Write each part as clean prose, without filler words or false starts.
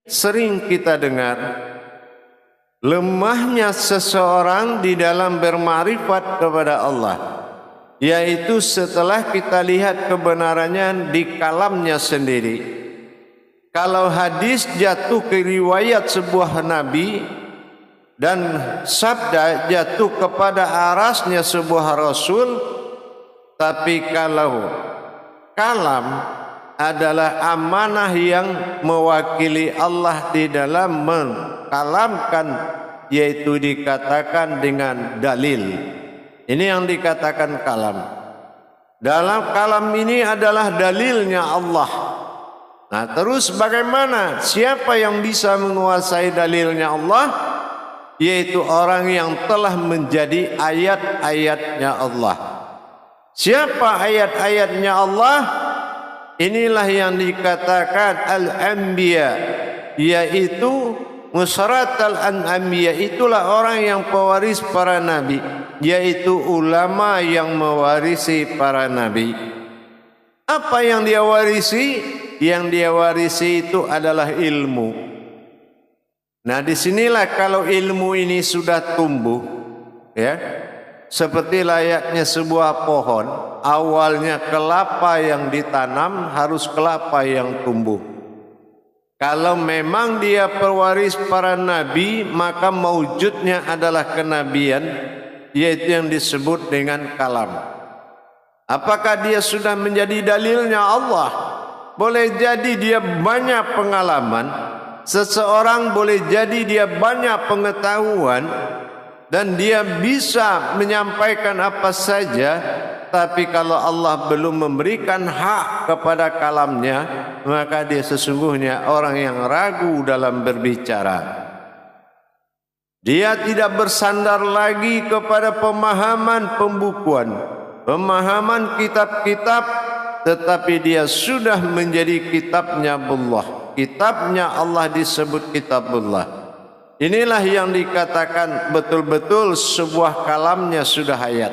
Sering kita dengar lemahnya seseorang di dalam bermakrifat kepada Allah, yaitu setelah kita lihat kebenarannya di kalamnya sendiri. Kalau hadis jatuh ke riwayat sebuah nabi dan sabda jatuh kepada arasnya sebuah rasul, tapi kalau kalam adalah amanah yang mewakili Allah di dalam mengkalamkan, yaitu dikatakan dengan dalil. Ini yang dikatakan kalam. Dalam kalam ini adalah dalilnya Allah. Nah, terus bagaimana? Siapa yang bisa menguasai dalilnya Allah? Yaitu orang yang telah menjadi ayat-ayatnya Allah. Siapa ayat-ayatnya Allah? Inilah yang dikatakan al-anbiya, yaitu musaratal anbiya, itulah orang yang pewaris para nabi, yaitu ulama yang mewarisi para nabi. Apa yang dia warisi? Yang dia warisi itu adalah ilmu. Nah, disinilah kalau ilmu ini sudah tumbuh, ya, seperti layaknya sebuah pohon, awalnya kelapa yang ditanam, harus kelapa yang tumbuh. Kalau memang dia pewaris para nabi, maka maujudnya adalah kenabian, yaitu yang disebut dengan kalam. Apakah dia sudah menjadi dalilnya Allah? Boleh jadi dia banyak pengalaman, seseorang boleh jadi dia banyak pengetahuan, dan dia bisa menyampaikan apa saja, tapi kalau Allah belum memberikan hak kepada kalamnya, maka dia sesungguhnya orang yang ragu dalam berbicara. Dia tidak bersandar lagi kepada pemahaman pembukuan, pemahaman kitab-kitab, tetapi dia sudah menjadi kitabnya Allah. Kitabnya Allah disebut kitabullah. Inilah yang dikatakan betul-betul sebuah kalamnya sudah hayat.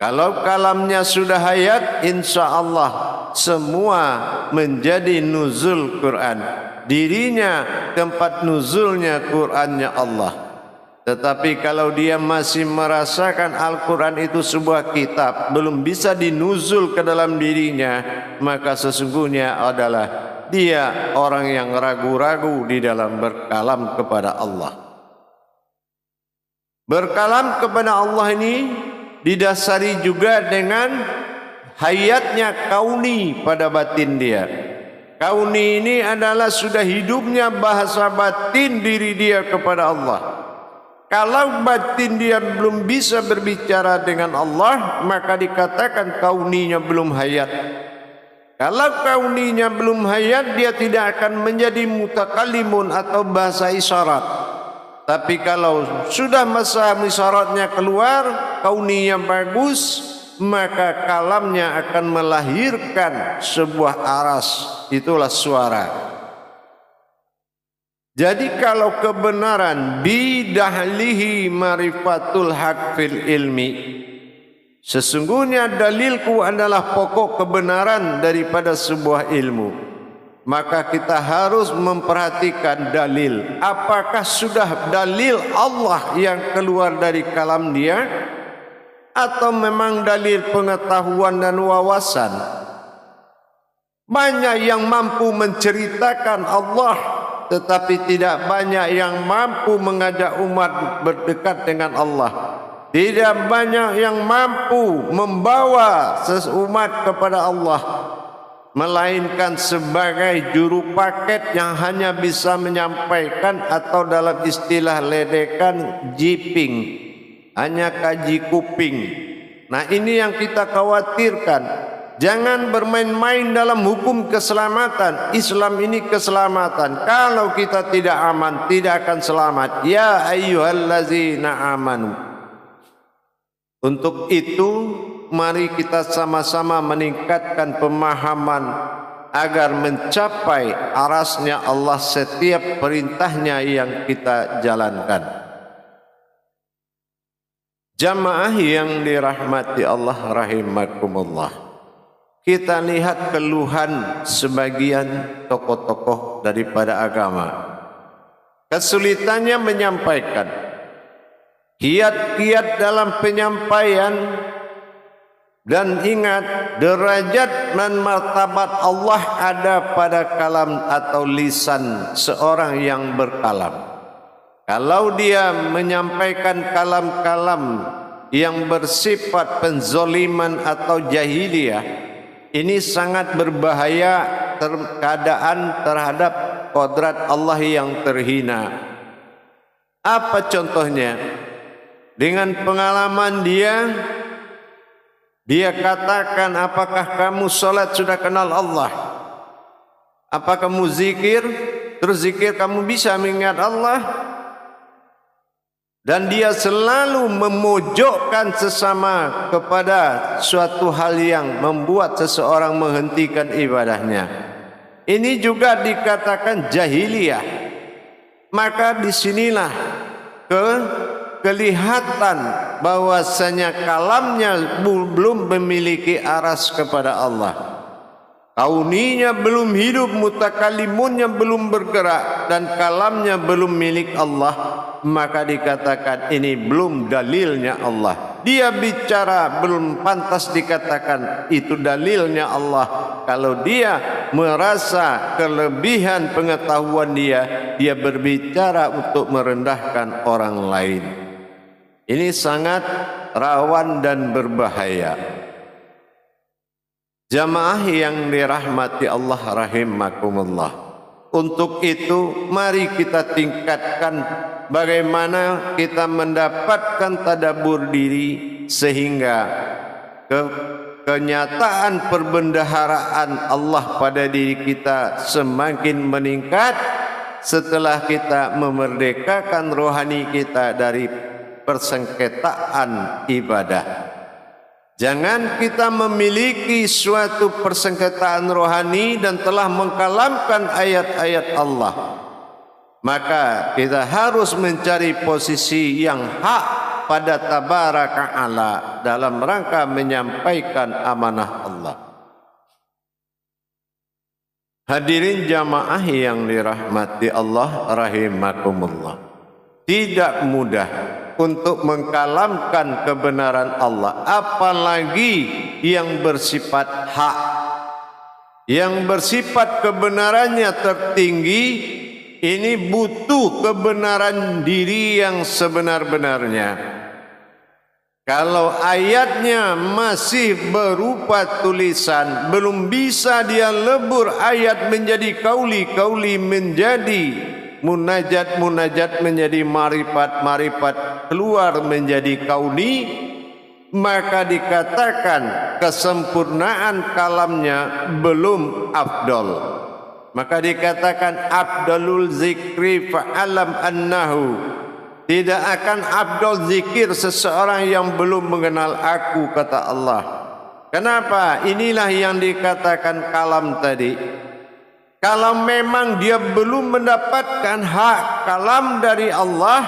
Kalau kalamnya sudah hayat, insya Allah semua menjadi nuzul Quran. Dirinya tempat nuzulnya Qurannya Allah. Tetapi kalau dia masih merasakan Al-Quran itu sebuah kitab, belum bisa dinuzul ke dalam dirinya, maka sesungguhnya adalah dia orang yang ragu-ragu di dalam berkalam kepada Allah. Berkalam kepada Allah ini didasari juga dengan hayatnya kauni pada batin dia. Kauni ini adalah sudah hidupnya bahasa batin diri dia kepada Allah. Kalau batin dia belum bisa berbicara dengan Allah, maka dikatakan kauninya belum hayat. Kalau kauninya belum hayat, dia tidak akan menjadi mutakalimun atau bahasa isyarat. Tapi kalau sudah masa isyaratnya keluar, kauninya bagus, maka kalamnya akan melahirkan sebuah aras, itulah suara. Jadi kalau kebenaran bidahlihi marifatul haq fil ilmi, sesungguhnya dalilku adalah pokok kebenaran daripada sebuah ilmu, maka kita harus memperhatikan dalil. Apakah sudah dalil Allah yang keluar dari kalam dia, atau memang dalil pengetahuan dan wawasan? Banyak yang mampu menceritakan Allah, tetapi tidak banyak yang mampu mengajak umat berdekat dengan Allah. Tidak banyak yang mampu membawa seumat kepada Allah, melainkan sebagai juru paket yang hanya bisa menyampaikan, atau dalam istilah ledekan jiping, hanya kaji kuping. Nah, ini yang kita khawatirkan. Jangan bermain-main dalam hukum keselamatan. Islam ini keselamatan. Kalau kita tidak aman, tidak akan selamat. Ya ayyuhallazina amanu. Untuk itu, mari kita sama-sama meningkatkan pemahaman agar mencapai arasnya Allah setiap perintahnya yang kita jalankan. Jamaah yang dirahmati Allah rahimakumullah. kita lihat keluhan sebagian tokoh-tokoh daripada agama. Kesulitannya menyampaikan, kiat-kiat dalam penyampaian, dan ingat derajat dan martabat Allah ada pada kalam atau lisan seorang yang berkalam. Kalau dia menyampaikan kalam-kalam yang bersifat penzoliman atau jahiliyah, ini sangat berbahaya keadaan terhadap kodrat Allah yang terhina. Apa contohnya? Dengan pengalaman dia katakan, apakah kamu salat sudah kenal Allah? Apa kamu zikir? Terus zikir kamu bisa mengingat Allah? Dan dia selalu memojokkan sesama kepada suatu hal yang membuat seseorang menghentikan ibadahnya. Ini juga dikatakan jahiliyah. Maka disinilah kelihatan bahwasanya kalamnya belum memiliki aras kepada Allah. Kauninya belum hidup, mutakalimunnya belum bergerak, dan kalamnya belum milik Allah. Maka dikatakan ini belum dalilnya Allah. Dia bicara belum pantas dikatakan itu dalilnya Allah. Kalau dia merasa kelebihan pengetahuan dia berbicara untuk merendahkan orang lain. Ini sangat rawan dan berbahaya. Jamaah yang dirahmati Allah rahimakumullah. Untuk itu mari kita tingkatkan bagaimana kita mendapatkan tadabbur diri sehingga kenyataan perbendaharaan Allah pada diri kita semakin meningkat setelah kita memerdekakan rohani kita dari persengketaan ibadah. Jangan kita memiliki suatu persengketaan rohani dan telah mengkalamkan ayat-ayat Allah. Maka kita harus mencari posisi yang hak pada tabaraka ta'ala dalam rangka menyampaikan amanah Allah. Hadirin jamaah yang dirahmati Allah rahimakumullah. Tidak mudah untuk mengkalamkan kebenaran Allah, apalagi yang bersifat hak, yang bersifat kebenarannya tertinggi. Ini butuh kebenaran diri yang sebenar-benarnya. Kalau ayatnya masih berupa tulisan, belum bisa dia lebur ayat menjadi kauli menjadi munajat menjadi marifat keluar menjadi kauni, maka dikatakan kesempurnaan kalamnya belum afdol. Maka dikatakan afdalul zikri fa'alam annahu, tidak akan afdol zikir seseorang yang belum mengenal aku, kata Allah. Kenapa? Inilah yang dikatakan kalam tadi. Kalau memang dia belum mendapatkan hak kalam dari Allah,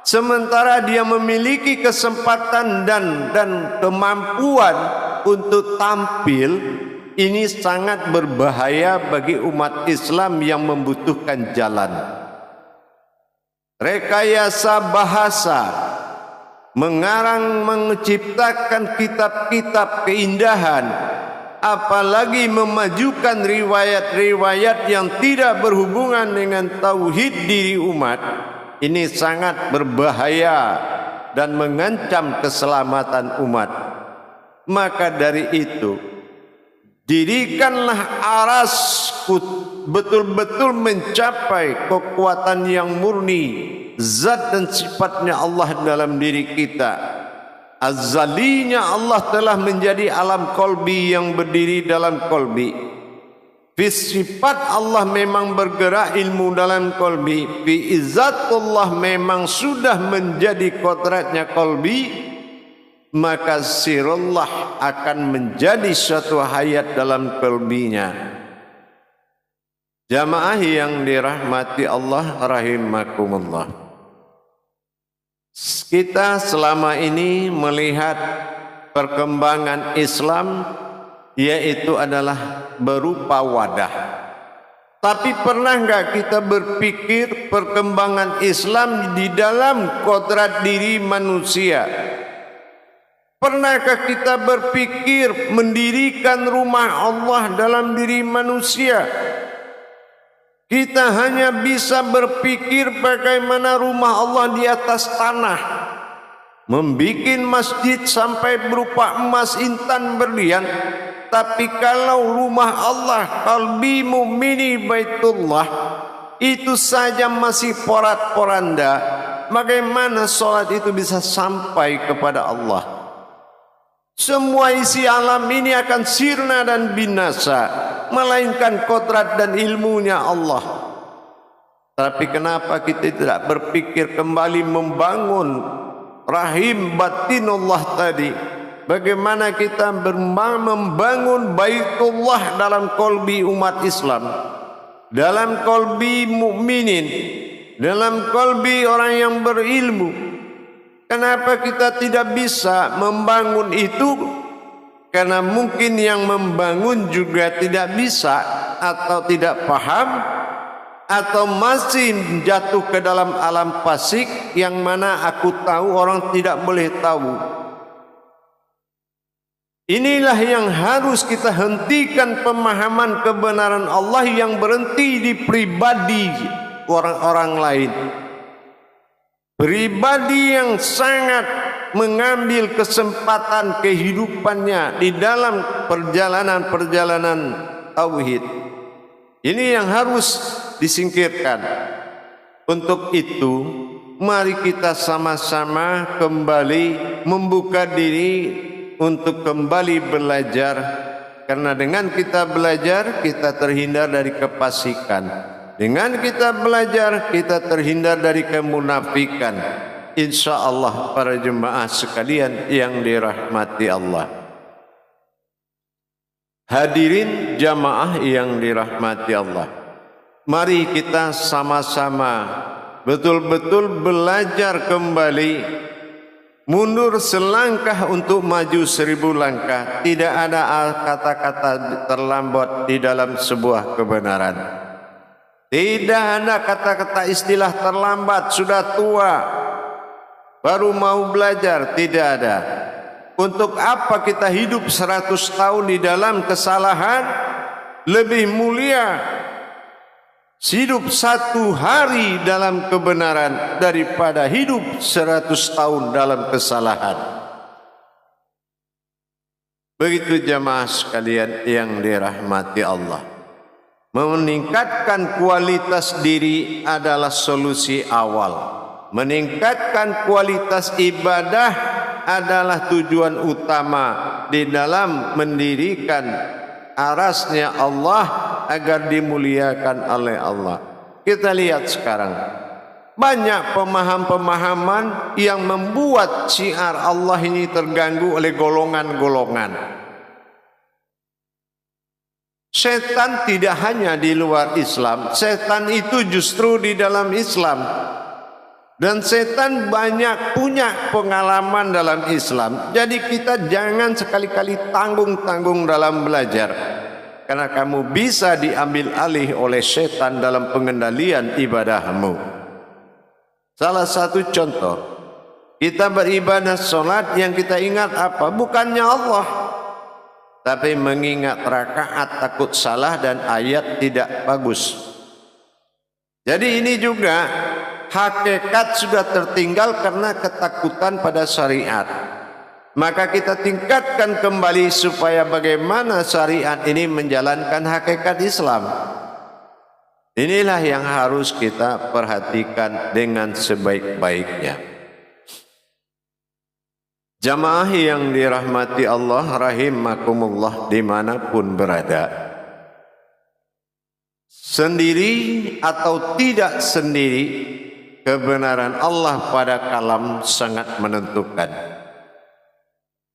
sementara dia memiliki kesempatan dan kemampuan untuk tampil, ini sangat berbahaya bagi umat Islam yang membutuhkan jalan. Rekayasa bahasa, mengarang menciptakan kitab-kitab keindahan, apalagi memajukan riwayat-riwayat yang tidak berhubungan dengan tauhid diri umat, ini sangat berbahaya dan mengancam keselamatan umat. Maka dari itu, dirikanlah aras betul-betul mencapai kekuatan yang murni, zat dan sifatnya Allah dalam diri kita. Azalinya Allah telah menjadi alam kolbi yang berdiri dalam kolbi. Sifat Allah memang bergerak ilmu dalam kolbi. Fi izzatullah memang sudah menjadi kodratnya kolbi. Maka sirullah akan menjadi suatu hayat dalam kolbinya. Jamaah yang dirahmati Allah rahimakumullah. Kita selama ini melihat perkembangan Islam yaitu adalah berupa wadah. Tapi pernah enggak kita berpikir perkembangan Islam di dalam kodrat diri manusia? Pernahkah kita berpikir mendirikan rumah Allah dalam diri manusia? Kita hanya bisa berpikir bagaimana rumah Allah di atas tanah, membikin masjid sampai berupa emas, intan, berlian. Tapi kalau rumah Allah, qalbi mu'mini baitullah, itu saja masih porat-poranda, bagaimana solat itu bisa sampai kepada Allah? Semua isi alam ini akan sirna dan binasa, melainkan kodrat dan ilmunya Allah. Tapi kenapa kita tidak berpikir kembali membangun rahim batin Allah tadi? Bagaimana kita membangun baitullah dalam kolbi umat Islam, dalam kolbi mukminin, dalam kolbi orang yang berilmu? Kenapa kita tidak bisa membangun itu? Karena mungkin yang membangun juga tidak bisa, atau tidak paham, atau masih jatuh ke dalam alam fasik yang mana aku tahu orang tidak boleh tahu. Inilah yang harus kita hentikan pemahaman kebenaran Allah yang berhenti di pribadi orang-orang lain. Pribadi yang sangat mengambil kesempatan kehidupannya di dalam perjalanan-perjalanan tauhid. Ini yang harus disingkirkan. Untuk itu, mari kita sama-sama kembali membuka diri untuk kembali belajar. Karena dengan kita belajar, kita terhindar dari kefasikan. Dengan kita belajar, kita terhindar dari kemunafikan. Insya Allah para jemaah sekalian yang dirahmati Allah. Hadirin jamaah yang dirahmati Allah, mari kita sama-sama betul-betul belajar kembali, mundur selangkah untuk maju 1000 langkah. Tidak ada kata-kata terlambat di dalam sebuah kebenaran. Tidak ada kata-kata istilah terlambat, sudah tua, baru mau belajar. Tidak ada. Untuk apa kita hidup 100 tahun di dalam kesalahan? Lebih mulia hidup 1 hari dalam kebenaran daripada hidup 100 tahun dalam kesalahan. Begitu jamaah sekalian yang dirahmati Allah. Meningkatkan kualitas diri adalah solusi awal. Meningkatkan kualitas ibadah adalah tujuan utama di dalam mendirikan arasnya Allah agar dimuliakan oleh Allah. Kita lihat sekarang, banyak pemahaman-pemahaman yang membuat syiar Allah ini terganggu oleh golongan-golongan. Setan tidak hanya di luar Islam, setan itu justru di dalam Islam. Dan setan banyak punya pengalaman dalam Islam. Jadi kita jangan sekali-kali tanggung-tanggung dalam belajar. Karena kamu bisa diambil alih oleh setan dalam pengendalian ibadahmu. Salah satu contoh, kita beribadah sholat yang kita ingat apa? Bukannya Allah, tapi mengingat rakaat, takut salah dan ayat tidak bagus. Jadi ini juga hakikat sudah tertinggal karena ketakutan pada syariat. Maka kita tingkatkan kembali supaya bagaimana syariat ini menjalankan hakikat Islam. Inilah yang harus kita perhatikan dengan sebaik-baiknya. Jamaah yang dirahmati Allah rahimakumullah dimanapun berada, sendiri atau tidak sendiri, kebenaran Allah pada kalam sangat menentukan.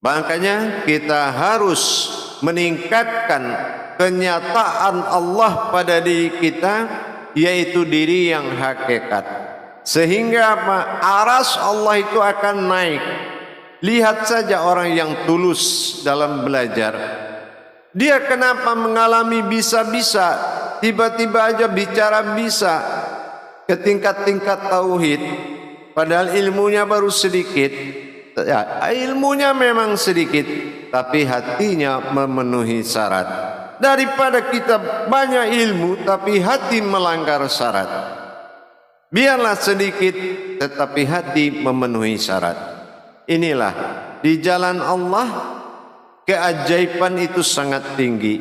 Makanya kita harus meningkatkan kenyataan Allah pada diri kita, yaitu diri yang hakikat. Sehingga aras Allah itu akan naik. Lihat saja orang yang tulus dalam belajar. Dia kenapa mengalami bisa-bisa, tiba-tiba aja bicara bisa ke tingkat-tingkat tauhid, padahal ilmunya baru sedikit. Ya, ilmunya memang sedikit, tapi hatinya memenuhi syarat. Daripada kita banyak ilmu tapi hati melanggar syarat, biarlah sedikit tetapi hati memenuhi syarat. Inilah di jalan Allah. Keajaiban itu sangat tinggi.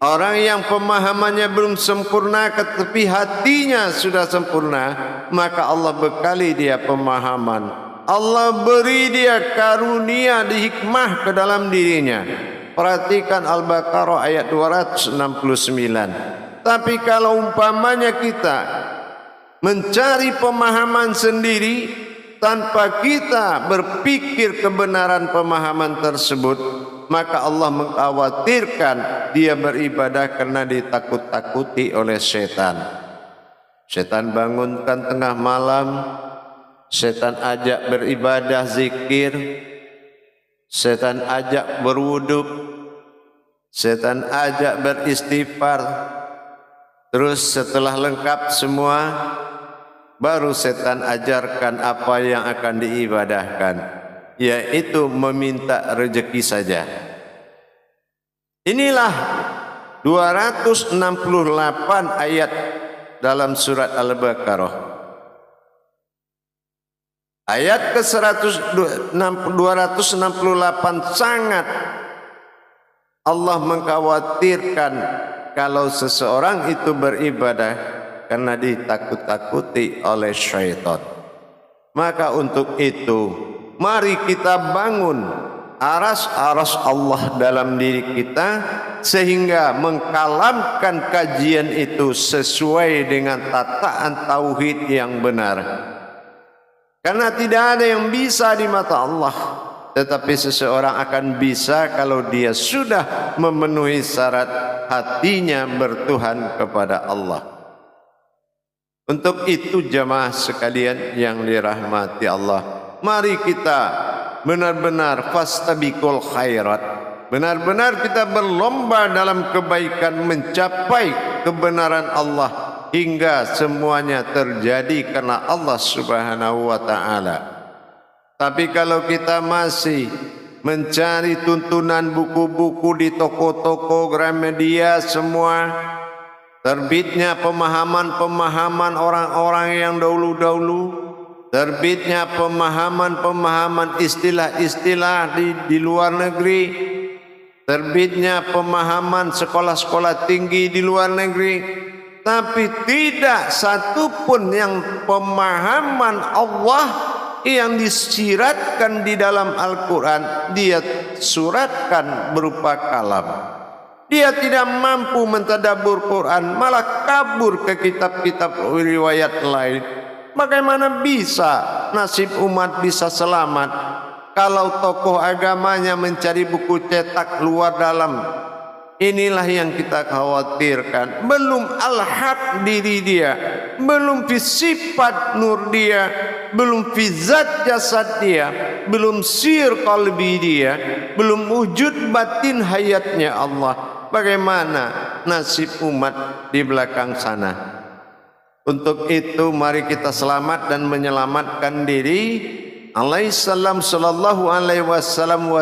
Orang yang pemahamannya belum sempurna tetapi hatinya sudah sempurna, maka Allah bekali dia pemahaman. Allah beri dia karunia di hikmah ke dalam dirinya. Perhatikan Al-Baqarah ayat 269. Tapi kalau umpamanya kita mencari pemahaman sendiri tanpa kita berpikir kebenaran pemahaman tersebut, maka Allah mengkhawatirkan dia beribadah karena ditakut-takuti oleh setan. Setan bangunkan tengah malam, setan ajak beribadah zikir, setan ajak berwudu, setan ajak beristighfar. Terus setelah lengkap semua, baru setan ajarkan apa yang akan diibadahkan, yaitu meminta rezeki saja. Inilah 268 ayat dalam surat Al-Baqarah. Ayat ke-268 sangat Allah mengkhawatirkan kalau seseorang itu beribadah karena ditakut-takuti oleh syaitan. Maka untuk itu, mari kita bangun aras-aras Allah dalam diri kita sehingga mengkalamkan kajian itu sesuai dengan tataan tauhid yang benar. Karena tidak ada yang bisa di mata Allah, tetapi seseorang akan bisa kalau dia sudah memenuhi syarat hatinya bertuhan kepada Allah. Untuk itu jamaah sekalian yang dirahmati Allah, mari kita benar-benar fastabiqul khairat, benar-benar kita berlomba dalam kebaikan, mencapai kebenaran Allah hingga semuanya terjadi karena Allah Subhanahu wa taala. Tapi kalau kita masih mencari tuntunan buku-buku di toko-toko Gramedia semua, terbitnya pemahaman-pemahaman orang-orang yang dahulu-dahulu, terbitnya pemahaman-pemahaman istilah-istilah di luar negeri, terbitnya pemahaman sekolah-sekolah tinggi di luar negeri, tapi tidak satupun yang pemahaman Allah yang disiratkan di dalam Al-Quran dia suratkan berupa kalam. Dia tidak mampu mentadabbur Quran, malah kabur ke kitab-kitab riwayat lain. Bagaimana bisa nasib umat bisa selamat kalau tokoh agamanya mencari buku cetak luar dalam? Inilah yang kita khawatirkan. Belum al-haq diri dia, belum fi sifat nur dia, belum fi zat jasad dia, belum sir qalbi dia, belum wujud batin hayatnya Allah. Bagaimana nasib umat di belakang sana? Untuk itu mari kita selamat dan menyelamatkan diri. Alaihissalam sallallahu alaihi wasallam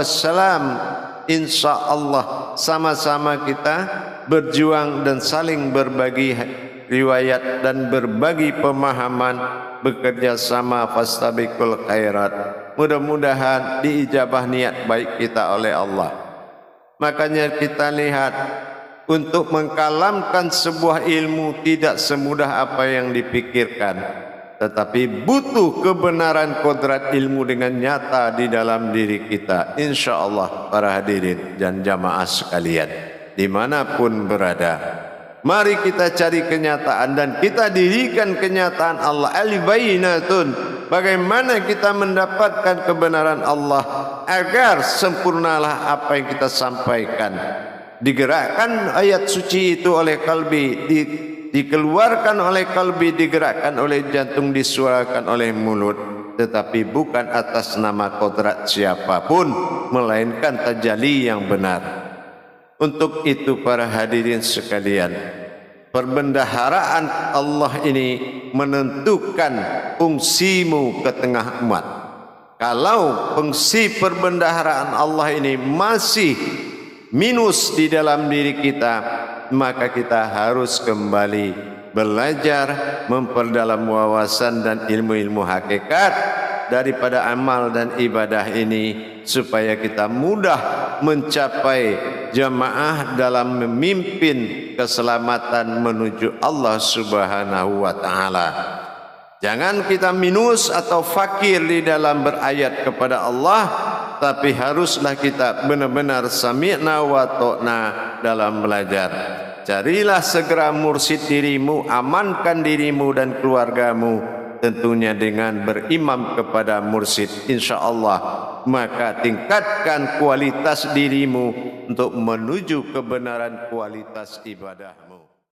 insya Allah sama-sama kita berjuang dan saling berbagi riwayat dan berbagi pemahaman, bekerja sama fastabiqul khairat. Mudah-mudahan diijabah niat baik kita oleh Allah. Makanya kita lihat, untuk mengkalamkan sebuah ilmu tidak semudah apa yang dipikirkan, tetapi butuh kebenaran kodrat ilmu dengan nyata di dalam diri kita. Insya Allah para hadirin dan jamaah sekalian dimanapun berada, mari kita cari kenyataan dan kita dirikan kenyataan Allah. Al-bayyinatun, bagaimana kita mendapatkan kebenaran Allah agar sempurnalah apa yang kita sampaikan. Digerakkan ayat suci itu oleh kalbi, dikeluarkan oleh kalbi, digerakkan oleh jantung, disuarakan oleh mulut, tetapi bukan atas nama kodrat siapapun, melainkan tajalli yang benar. Untuk itu para hadirin sekalian, perbendaharaan Allah ini menentukan fungsimu ke tengah umat. Kalau fungsi perbendaharaan Allah ini masih minus di dalam diri kita, maka kita harus kembali belajar, memperdalam wawasan dan ilmu-ilmu hakikat daripada amal dan ibadah ini, supaya kita mudah mencapai jamaah dalam memimpin keselamatan menuju Allah Subhanahu wa taala. Jangan kita minus atau fakir di dalam berayat kepada Allah, tapi haruslah kita benar-benar sami'na wa ta'na dalam belajar. Carilah segera mursyid dirimu, amankan dirimu dan keluargamu, tentunya dengan berimam kepada mursyid, insyaallah. Maka tingkatkan kualitas dirimu untuk menuju kebenaran kualitas ibadah.